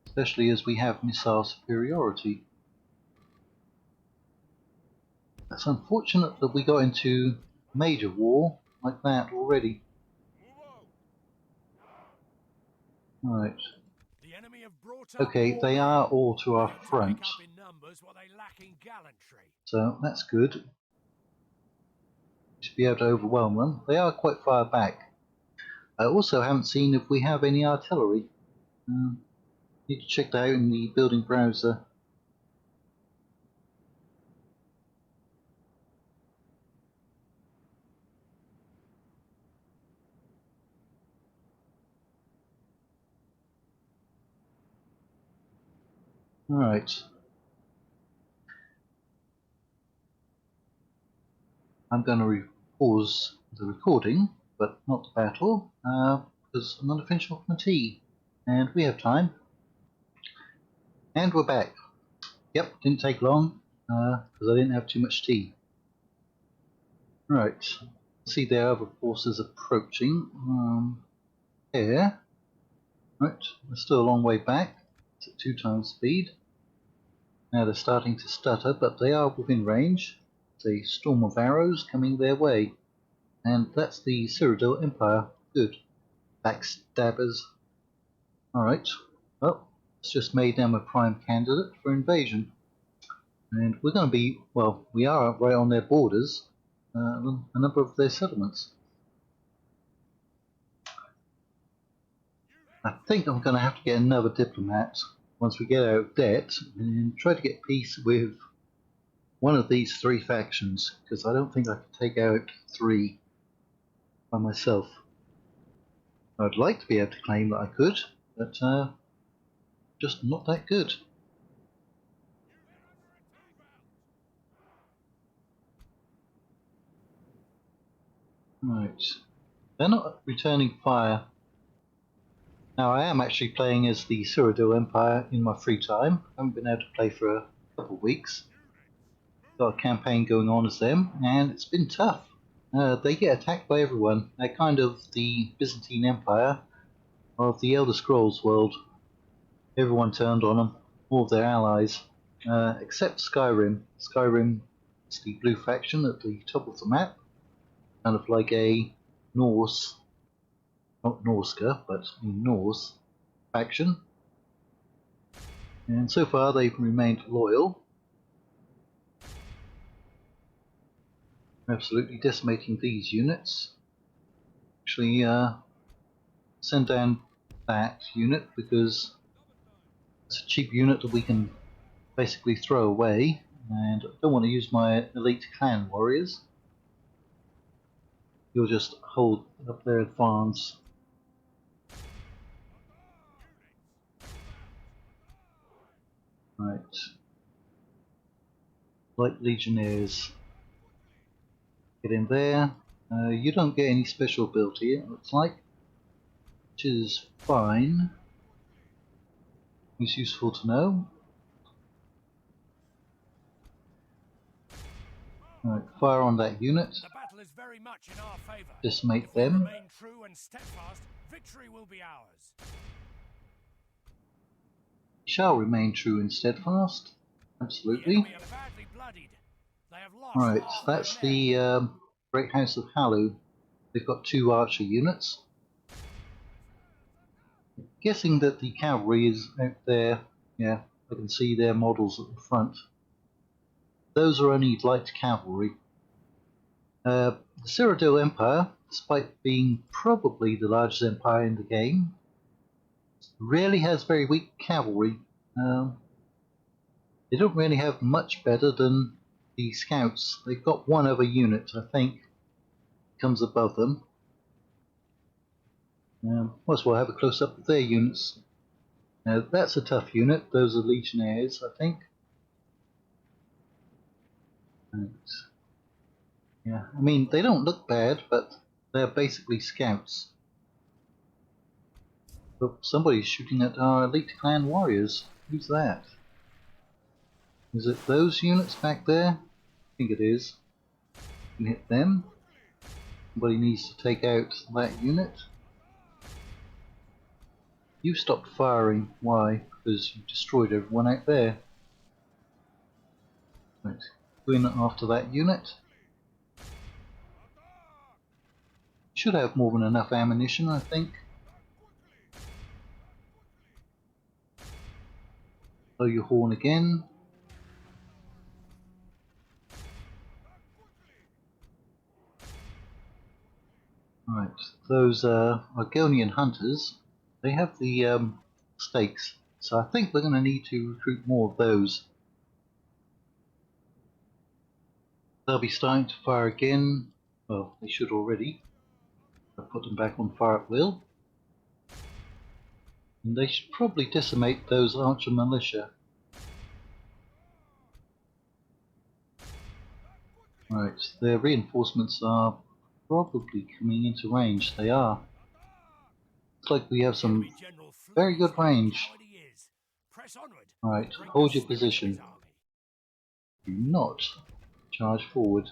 Especially as we have missile superiority. It's unfortunate that we got into major war like that already. Right. Okay, they are all to our front. So that's good. To be able to overwhelm them. They are quite far back. I also haven't seen if we have any artillery. Need to check that out in the building browser. Alright. I'm going to pause the recording, but not the battle, because I'm going to finish off my tea. And we have time. And we're back. Yep, didn't take long, because I didn't have too much tea. Right. See there are other forces approaching. Here. Right, we're still a long way back. It's at 2 times speed. Now they're starting to stutter, but they are within range. There's a storm of arrows coming their way. And that's the Cyrodiil Empire. Good. Backstabbers. Alright, well, it's just made them a prime candidate for invasion. And we're going to be, well, we are right on their borders, a number of their settlements. I think I'm going to have to get another diplomat once we get out of debt and try to get peace with one of these 3 factions, because I don't think I can take out 3 by myself. I'd like to be able to claim that I could, but just not that good. Right, they're not returning fire. Now I am actually playing as the Cyrodiil Empire in my free time. I haven't been able to play for a couple of weeks. Got a campaign going on as them, and it's been tough. They get attacked by everyone. They're kind of the Byzantine Empire of the Elder Scrolls world. Everyone turned on them, all of their allies, except Skyrim. Skyrim is the blue faction at the top of the map, kind of like a Norse, not Norska, but a Norse faction. And so far they've remained loyal. Absolutely decimating these units. Actually, send down that unit because it's a cheap unit that we can basically throw away, and I don't want to use my elite clan warriors. You'll just hold up their advance. Right. Light legionnaires. Get in there. You don't get any special ability, it looks like, which is fine. It's useful to know. Right, fire on that unit. The battle is very much in our favor. Decimate them. Remain true and steadfast, victory will be ours. Shall remain true and steadfast. Absolutely. Right, that's the Great House of Halu. They've got 2 archer units. I'm guessing that the cavalry is out there. Yeah, I can see their models at the front. Those are only light cavalry. The Cyrodiil Empire, despite being probably the largest empire in the game, really has very weak cavalry. They don't really have much better than the scouts. They've got 1 other unit, I think, comes above them. Plus we'll have a close-up of their units. That's a tough unit. Those are legionnaires, I think. And, yeah, I mean, they don't look bad, but they're basically scouts. But somebody's shooting at our elite clan warriors. Who's that? Is it those units back there? I think it is. You can hit them. Somebody needs to take out that unit. You stopped firing. Why? Because you destroyed everyone out there. Right. Go in after that unit. Should have more than enough ammunition, I think. Blow your horn again. Right, those Argonian hunters, they have the stakes, so I think we're going to need to recruit more of those. They'll be starting to fire again. Well, they should already. I'll put them back on fire at will. And they should probably decimate those archer militia. Right, their reinforcements are probably coming into range. They are. Looks like we have some very good range. Right, hold your position. Do not charge forward.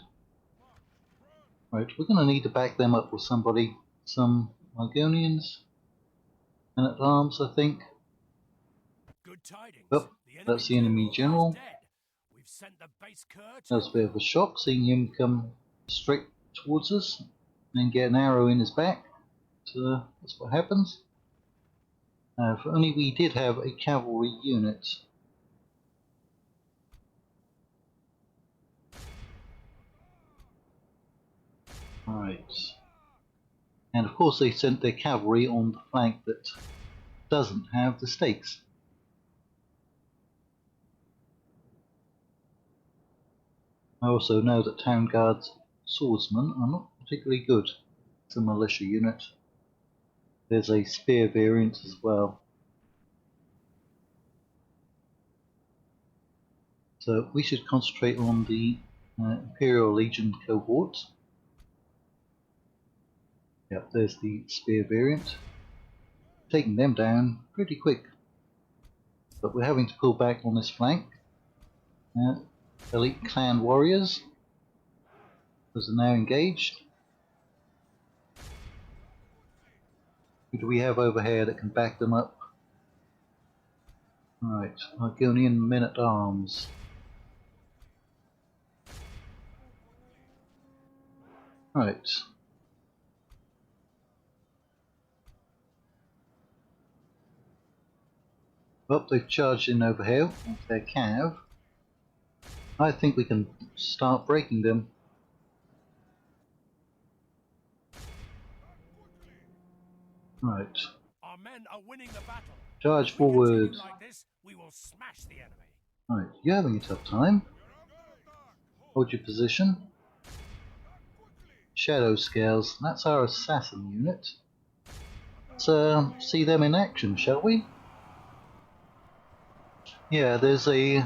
Right, we're going to need to back them up with somebody. Some Argonians. Men-at-arms, I think. Good tidings. Oh, that's the enemy general. Dead. We've sent the base cur That was a bit of a shock seeing him come straight towards us and get an arrow in his back. So that's what happens. If only we did have a cavalry unit. Right. And of course they sent their cavalry on the flank that doesn't have the stakes. I also know that Town Guard's swordsmen are not particularly good. It's a militia unit. There's a spear variant as well. So we should concentrate on the Imperial Legion cohort. Yep, there's the spear variant. Taking them down pretty quick. But we're having to pull back on this flank. Elite clan warriors. Those are now engaged. Who do we have over here that can back them up? Right, Argonian men-at-arms. Right. Well, they've charged in over here with their cav. I think we can start breaking them. Right. Our men are winning the battle. Charge forward. Like this, we will smash the enemy. Right, you're having a tough time. Hold your position. Shadow Scales, that's our assassin unit. Let's see them in action, shall we? Yeah, there's the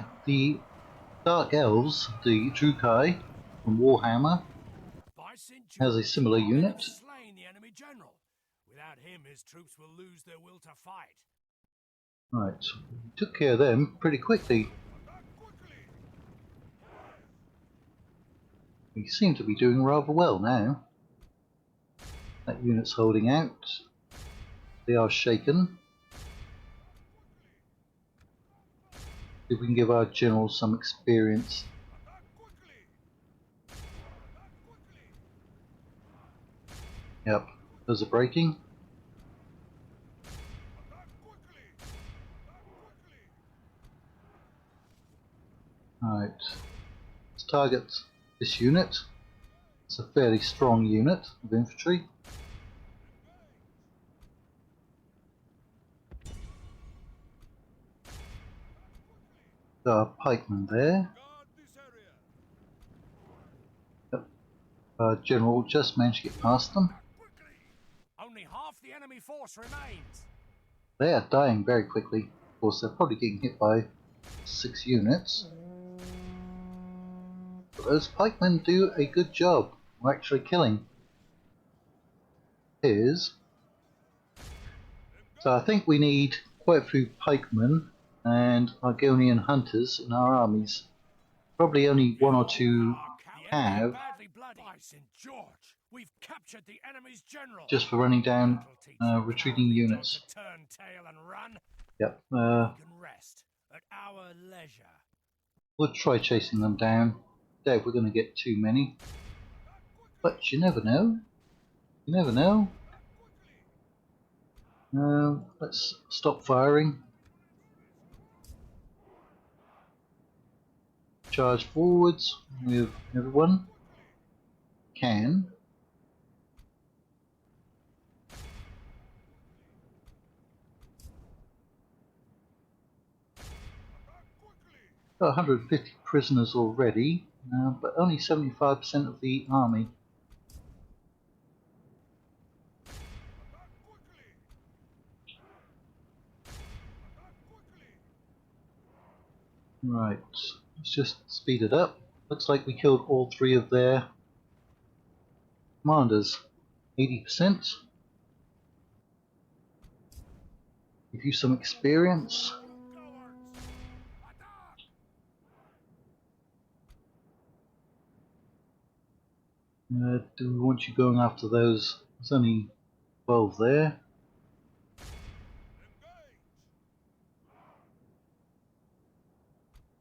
Dark Elves, the Drukai from Warhammer, has a similar unit. Slain the enemy general. Without him, his troops will lose their will to fight. Right, took care of them pretty quickly. We seem to be doing rather well now. That unit's holding out. They are shaken. See if we can give our general some experience. Yep, those are breaking. Right, let's target this unit. It's a fairly strong unit of infantry. There are pikemen there. Yep. Our general just managed to get past them. Only half the enemy force remains. They are dying very quickly. Of course, they're probably getting hit by 6 units. But those pikemen do a good job of actually killing. So I think we need quite a few pikemen and Argonian hunters in our armies. Probably only 1 or 2 have, just for running down retreating units. Yep. We'll try chasing them down. Doubt we're going to get too many, but you never know. You never know. Let's stop firing. Charge forwards with everyone. Can. Got 150 prisoners already, but only 75% of the army. Right, let's just speed it up. Looks like we killed all 3 of their commanders. 80%. Give you some experience. Do we want you going after those? There's only 12 there.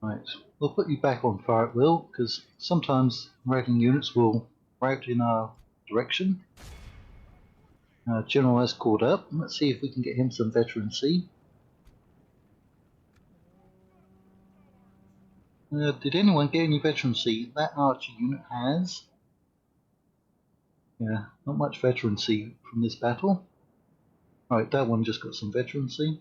Right, we'll put you back on fire at will, because sometimes routing units will route in our direction. General has caught up. Let's see if we can get him some veterancy. Did anyone get any veterancy? That archer unit has. Yeah, not much veterancy from this battle. Right, that one just got some veterancy.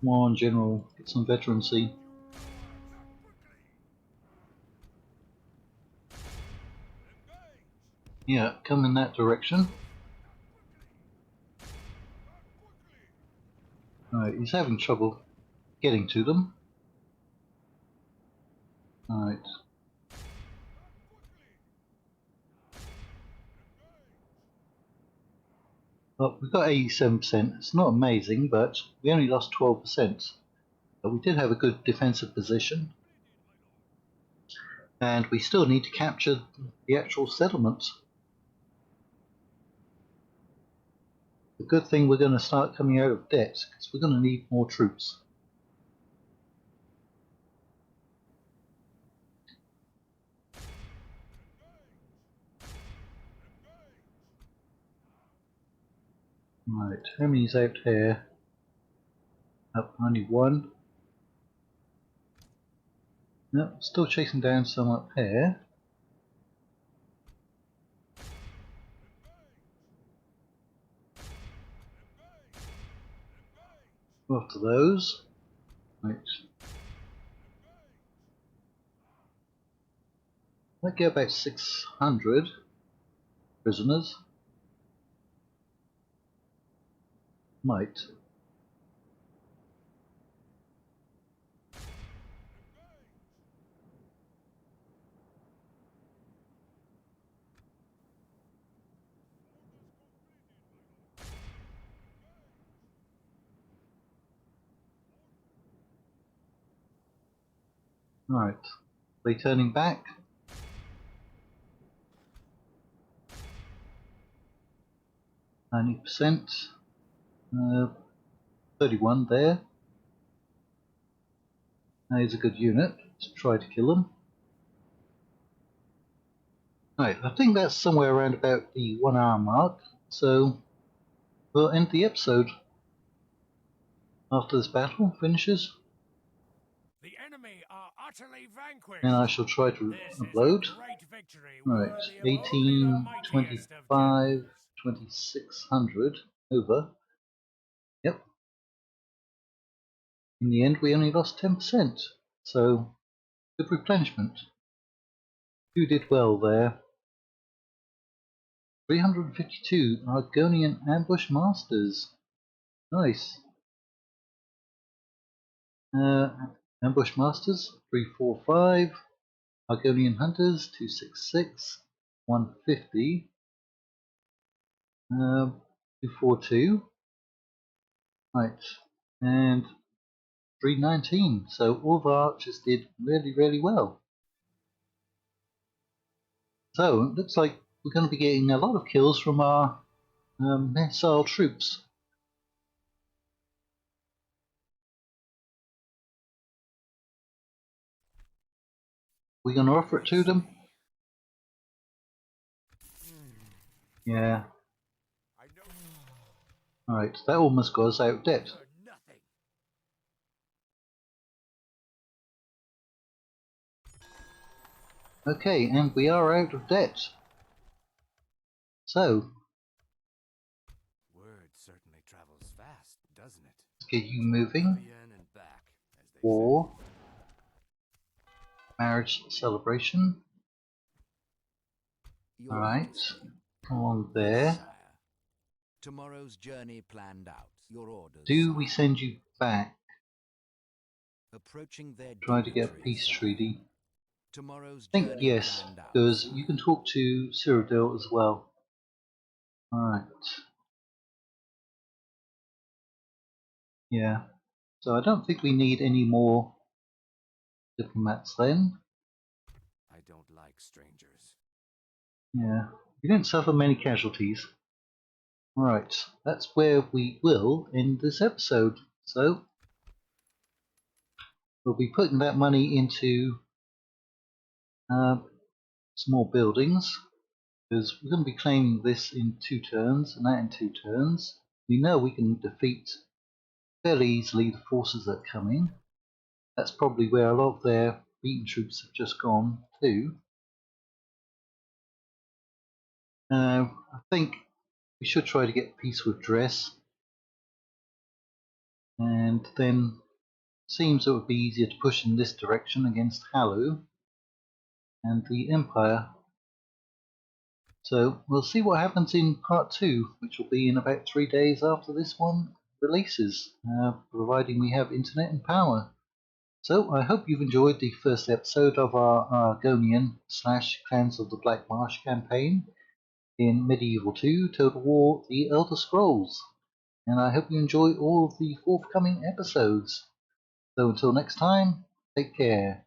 Come on, General, get some veterancy. Yeah, come in that direction. Right, he's having trouble getting to them. Right. Well, we got 87%. It's not amazing, but we only lost 12%. But we did have a good defensive position. And we still need to capture the actual settlement. The good thing we're going to start coming out of debt, because we're going to need more troops. Right, how many's out here? Up, only one. No, still chasing down some up here. Go after those. Right. Might get about 600 prisoners. Might. Right. They turning back. 90%. 31 there. That is a good unit. Let's try to kill them. Right, I think that's somewhere around about the 1 hour mark. So we'll end the episode after this battle finishes. The enemy are utterly vanquished. And I shall try to upload. Right, 1825, 2600 over. Yep. In the end, we only lost 10%. So, good replenishment. Who did well there? 352 Argonian ambush masters. Nice. Ambush masters 345. Argonian hunters 266. 150. 242. Right. And 319. So all the archers did really, really well. So it looks like we're going to be getting a lot of kills from our missile troops. We're going to offer it to them. Yeah. Alright, that almost got us out of debt. Okay, and we are out of debt. So, word certainly travels fast, doesn't it? let's get you moving. Oblivion and back, as they War. say. Marriage celebration. Alright, come on there. Sire. Tomorrow's journey planned out. Your orders. Do we send you back? Approaching their Try to get a dignitaries, peace sire. treaty. Tomorrow's I think journey yes, planned out. because you can talk to Cyrodiil as well. Alright. Yeah. So I don't think we need any more diplomats then. don't like strangers. Yeah, you didn't suffer many casualties. Right, that's where we will end this episode. So, we'll be putting that money into some more buildings, because we're going to be claiming this in 2 turns and that in 2 turns. We know we can defeat fairly easily the forces that are coming. That's probably where a lot of their beaten troops have just gone to. I think we should try to get peace with Dress, and then seems it would be easier to push in this direction against Halu and the Empire. So we'll see what happens in part 2, which will be in about 3 days after this one releases, providing we have internet and power. So I hope you've enjoyed the first episode of our Argonian / Clans of the Black Marsh campaign in Medieval 2 Total War The Elder Scrolls, and I hope you enjoy all of the forthcoming episodes. So until next time, take care.